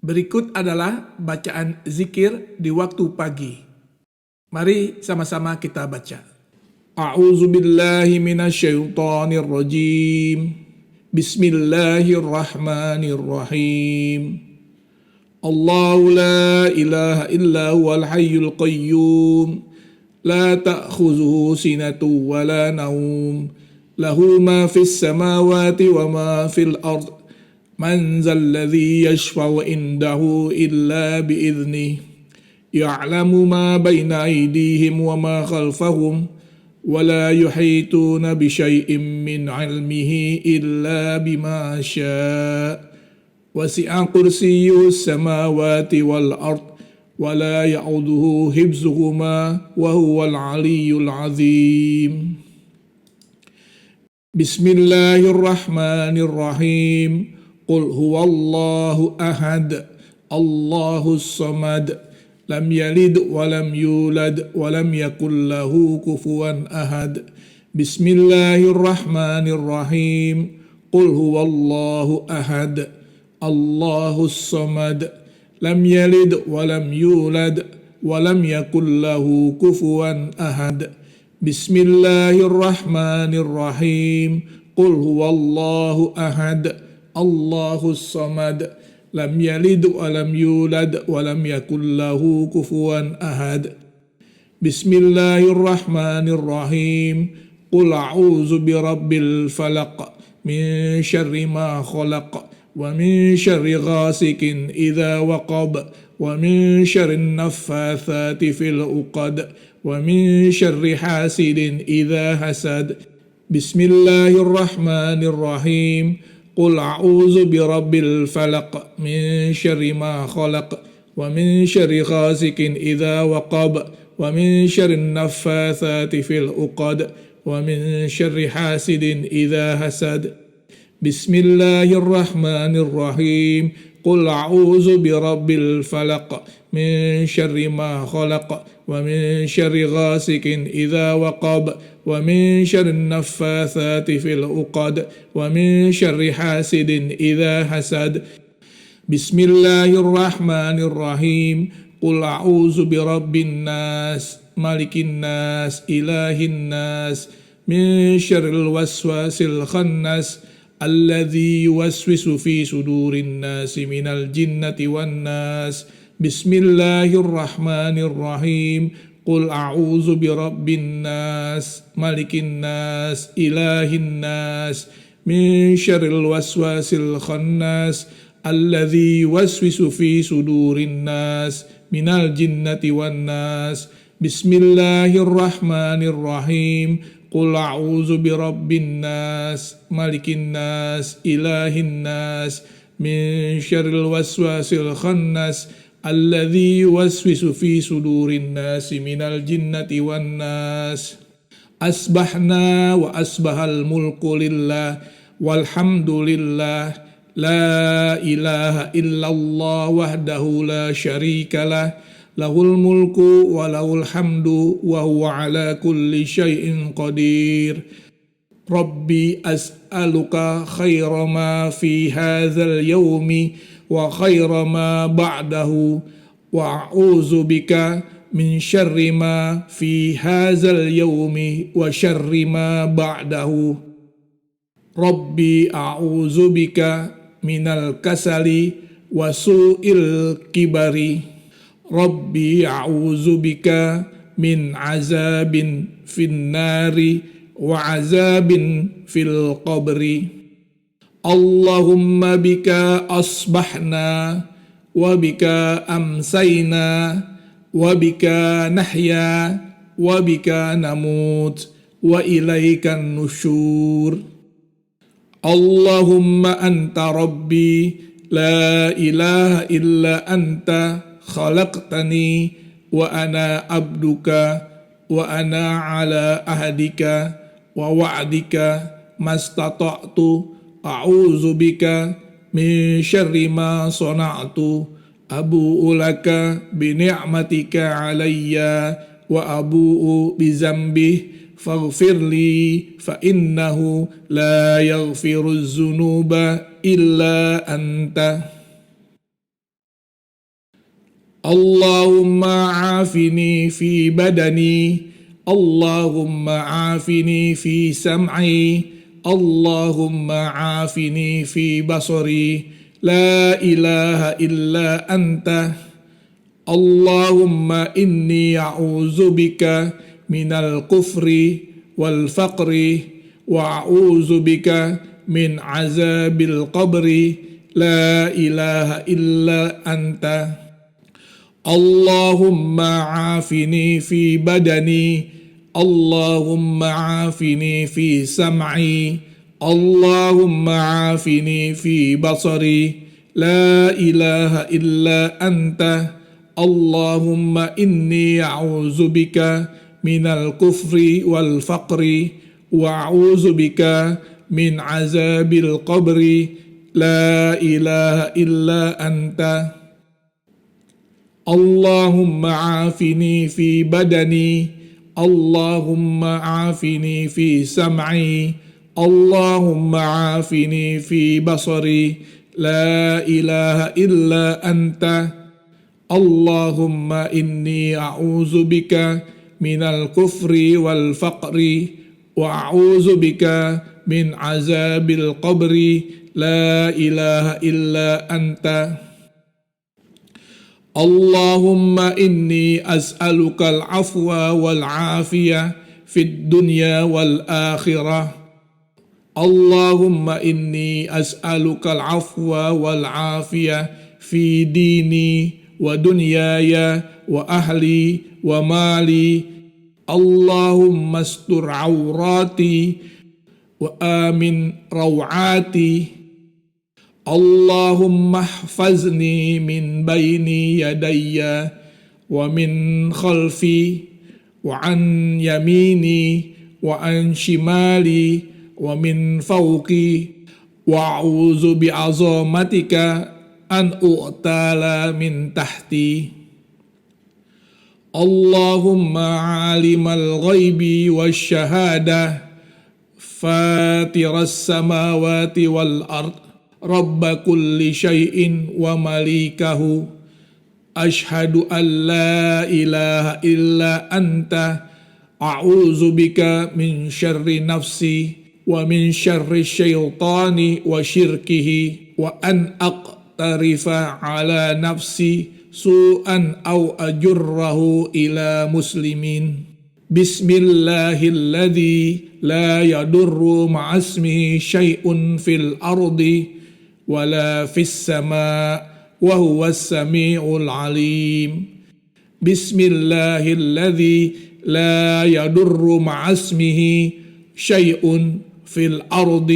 Berikut adalah bacaan zikir di waktu pagi. Mari sama-sama kita baca. A'udzu billahi minasyaitonir rajim. Bismillahirrahmanirrahim. Allahu la ilaha illa huwal hayyul qayyum. La ta'khuzuhu sinatun wa la naum. Lahu ma fis samawati wa ma fil ardh. من ذا الذي يشفع عنده إلا بإذنه يعلم ما بين أيديهم وما خلفهم ولا يحيطون بشيء من علمه إلا بما شاء وسع كرسيه السماوات والأرض ولا يعوده حفظهما وهو العلي العظيم بسم الله الرحمن الرحيم قل هو الله أحد الله الصمد لم يلد ولم يولد ولم يكن له كفوا أحد بسم الله الرحمن الرحيم قل هو الله أحد الله الصمد لم يلد ولم يولد ولم يكن له كفوا أحد بسم الله الرحمن الرحيم قل هو الله أحد الله الصمد لم يلد ولم يولد ولم يكن له كفوا أحد بسم الله الرحمن الرحيم قل أعوذ برب الفلق من شر ما خلق ومن شر غاسق إذا وقب ومن شر النفاثات في العقد ومن شر حاسد إذا حسد بسم الله الرحمن الرحيم قل أعوذ برب الفلق من شر ما خلق ومن شر غاسق إذا وقب ومن شر النفاثات في العقد ومن شر حاسد إذا حسد بسم الله الرحمن الرحيم قل أعوذ برب الفلق من شر ما خلق ومن شر غاسق إذا وقب ومن شر النفاثات في العقد ومن شر حاسد إذا حسد بسم الله الرحمن الرحيم قل أعوذ برب الناس ملك الناس إله الناس من شر الوسواس الخناس الذي يوسوس في صدور الناس من الجنة والناس بسم الله الرحمن الرحيم قل أعوذ برب الناس ملك الناس إله الناس من شر الوسواس الخناس الذي يوسوس في صدور الناس من الجنة والناس بسم الله الرحمن الرحيم قل أعوذ برب الناس ملك الناس إله الناس من شر الوسواس الخناس الذي يوسوس في صدور الناس من الجنة والناس أصبحنا وأصبح الملك لله والحمد لله لا إله إلا الله وحده لا شريك له له الملك وله الحمد وهو على كل شيء قدير ربي أسألك خير ما في هذا اليوم وخير ما بعده وأعوذ بك من شر ما في هذا اليوم وشر ما بعده ربي أعوذ بك من الكسل وسوء الكبر ربي أعوذ بك من عذاب في النار وعذاب في القبر اللهم بك أصبحنا وبك أمسينا وبك نحيا وبك نموت وإليك النشور اللهم أنت ربي لا إله إلا أنت خلقتني وأنا عبدك وأنا على عهدك ووعدك ما استطعت أعوذ بك من شر ما صنعت أبوء لك بنعمتك علي وأبوء بذنبه فاغفر لي فإنه لا يغفر الذنوب إلا أنت. اللهم عافني في بدني، اللهم عافني في سمعي، اللهم عافني في بصري، لا إله إلا أنت. اللهم إني أعوذ بك من الكفر والفقر، وأعوذ بك من عذاب القبر، لا إله إلا أنت. اللهم عافني في بدني، اللهم عافني في سمعي، اللهم عافني في بصري، لا إله إلا أنت. اللهم إني أعوذ بك من الكفر والفقر، وأعوذ بك من عذاب القبر، لا إله إلا أنت. اللهم عافني في بدني، اللهم عافني في سمعي، اللهم عافني في بصري، لا إله إلا أنت. اللهم إني أعوذ بك من الكفر والفقر، وأعوذ بك من عذاب القبر، لا إله إلا أنت. اللهم إني أسألك العفو والعافية في الدنيا والآخرة. اللهم إني أسألك العفو والعافية في ديني ودنياي وأهلي ومالي. اللهم استر عوراتي وآمن روعاتي. اللهم احفظني من بين يدي ومن خلفي وعن يميني وعن شمالي ومن فوقي، وأعوذ بعظمتك أن أغتال من تحتي. اللهم عالم الغيب والشهادة، فاطر السماوات والأرض، رب كل شيء ومليكه، أشهد أن لا إله إلا أنت، أعوذ بك من شر نفسي ومن شر الشيطان وشركه، وأن أقترف على نفسي سوءا أو أجره إلى مسلمين. بسم الله الذي لا يضر مع اسمه شيء في الأرض ولا في السماء وهو السميع العليم. بسم الله الذي لا يضر مع اسمه شيء في الأرض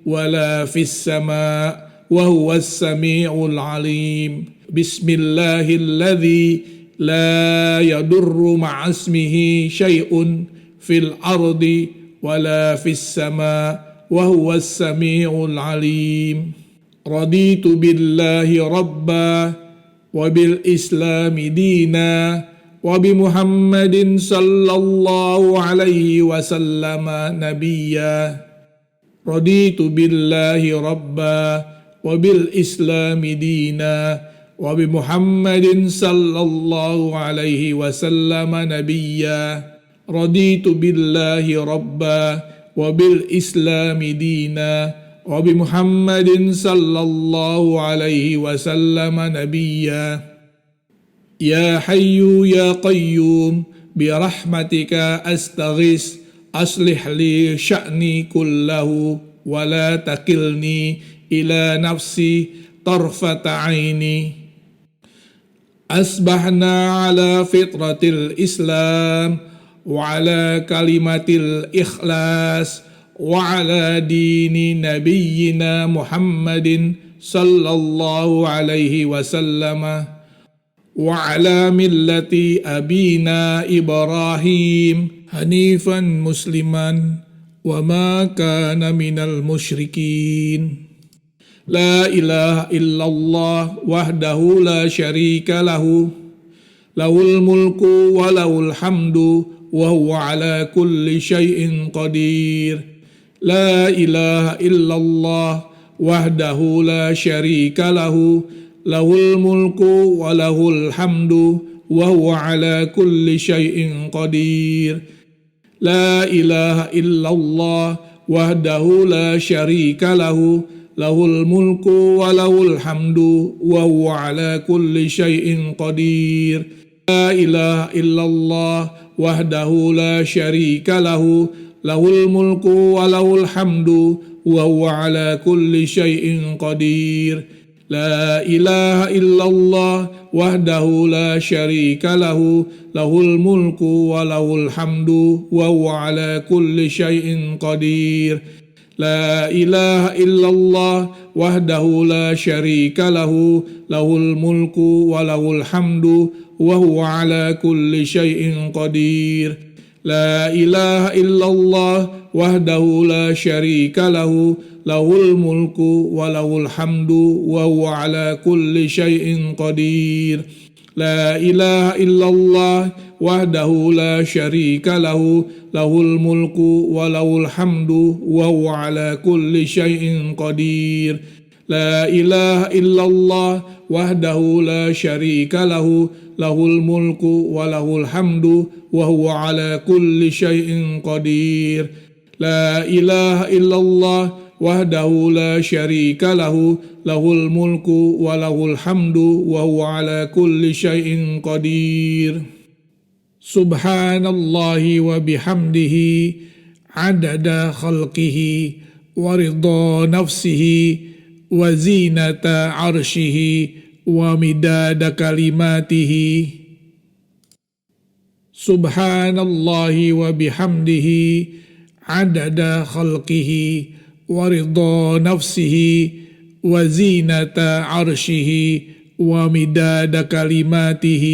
ولا في السماء وهو السميع العليم. بسم الله الذي لا يضر مع اسمه شيء في الأرض ولا في السماء وهو السميع العليم. رضيت بالله ربا وبالإسلام دينا وبمحمد صلى الله عليه وسلم نبيا. رضيت بالله ربا وبالإسلام دينا وبمحمد صلى الله عليه وسلم نبيا. رضيت بالله ربا وبالإسلام دينا وبمحمد صلى الله عليه وسلم نبيا. يا حي يا قيوم برحمتك أستغيث، أصلح لي شأني كله ولا تكلني إلى نفسي طرفة عيني. أصبحنا على فطرة الإسلام وعلى كلمة الإخلاص وعلى دين نبينا محمد صلى الله عليه وسلم وعلى ملة أبينا إبراهيم حنيفا مسلما وما كان من المشركين. لا إله إلا الله وحده لا شريك له، له الملك وله الحمد وهو على كل شيء قدير. لا إله إلا الله وحده لا شريك له، له الملك وله الحمد وهو على كل شيء قدير لا إله إلا الله وحده لا شريك له له الملك وله الحمد وهو على كل شيء قدير لا إله إلا الله وحده لا شريك له له الملك وله الحمد وهو على كل شيء قدير لا إله إلا الله وحده لا شريك له له الملك وله الحمد وهو على كل شيء قدير لا إله إلا الله وحده لا شريك له له الملك وله الحمد وهو على كل شيء قدير لا إله إلا الله وحده لا شريك له له الملك وله الحمد وهو على كل شيء قدير لا إله إلا الله وحده لا شريك له له الملك وله الحمد وهو على كل شيء قدير لا إله إلا الله وحده لا شريك له له الملك وله الحمد وهو على كل شيء قدير لا إله إلا الله وحده لا شريك له له الملك وله الحمد وهو على كل شيء قدير سبحان الله وبحمده عدد خلقه ورضا نفسه وزينة عرشه ومداد كلماته سبحان الله وبحمده عدد خلقه ورضا نفسه وزينة عرشه ومداد كلماته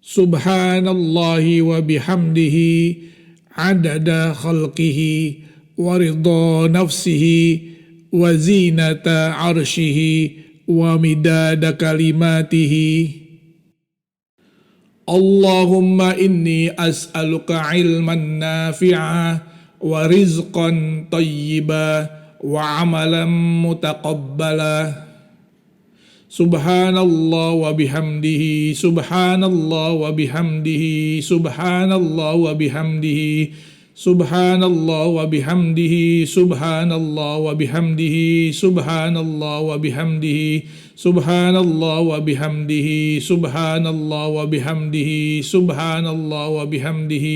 سبحان الله وبحمده عدد خلقه ورضا نفسه وزينة عرشه ومداد كلماته اللهم إني أسألك علما نافعا ورزقا طيبا وعملا متقبلا سبحان الله وبحمده سبحان الله وبحمده سبحان الله وبحمده سبحان الله وبحمده سبحان الله وبحمده سبحان الله وبحمده سبحان الله وبحمده سبحان الله وبحمده سبحان الله وبحمده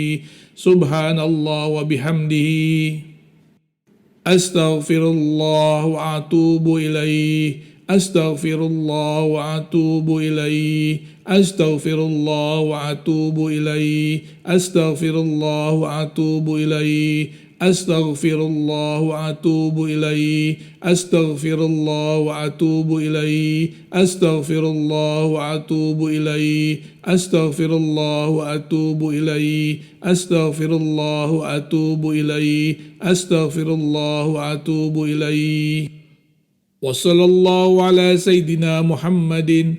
سبحان الله وبحمده أستغفر الله وأتوب إليه أستغفر الله وأتوب إليه أستغفر الله وأتوب إليه أستغفر الله وأتوب إليه أستغفر الله وأتوب إليه أستغفر الله وأتوب إليه أستغفر الله وأتوب إليه أستغفر الله وأتوب إليه أستغفر الله وأتوب إليه أستغفر الله وأتوب إليه وصلى الله على سيدنا محمد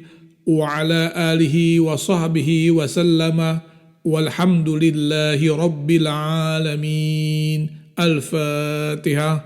وعلى آله وصحبه وسلم والحمد لله رب العالمين الفاتحة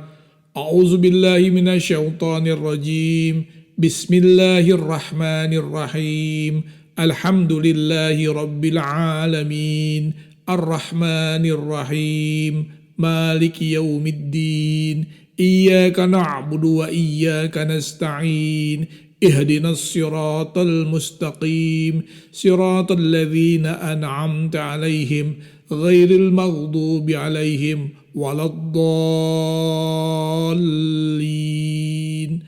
أعوذ بالله من الشيطان الرجيم بسم الله الرحمن الرحيم الحمد لله رب العالمين الرحمن الرحيم مالك يوم الدين إياك نعبد وإياك نستعين اهدنا الصراط المستقيم صراط الذين أنعمت عليهم غير المغضوب عليهم ولا الضالين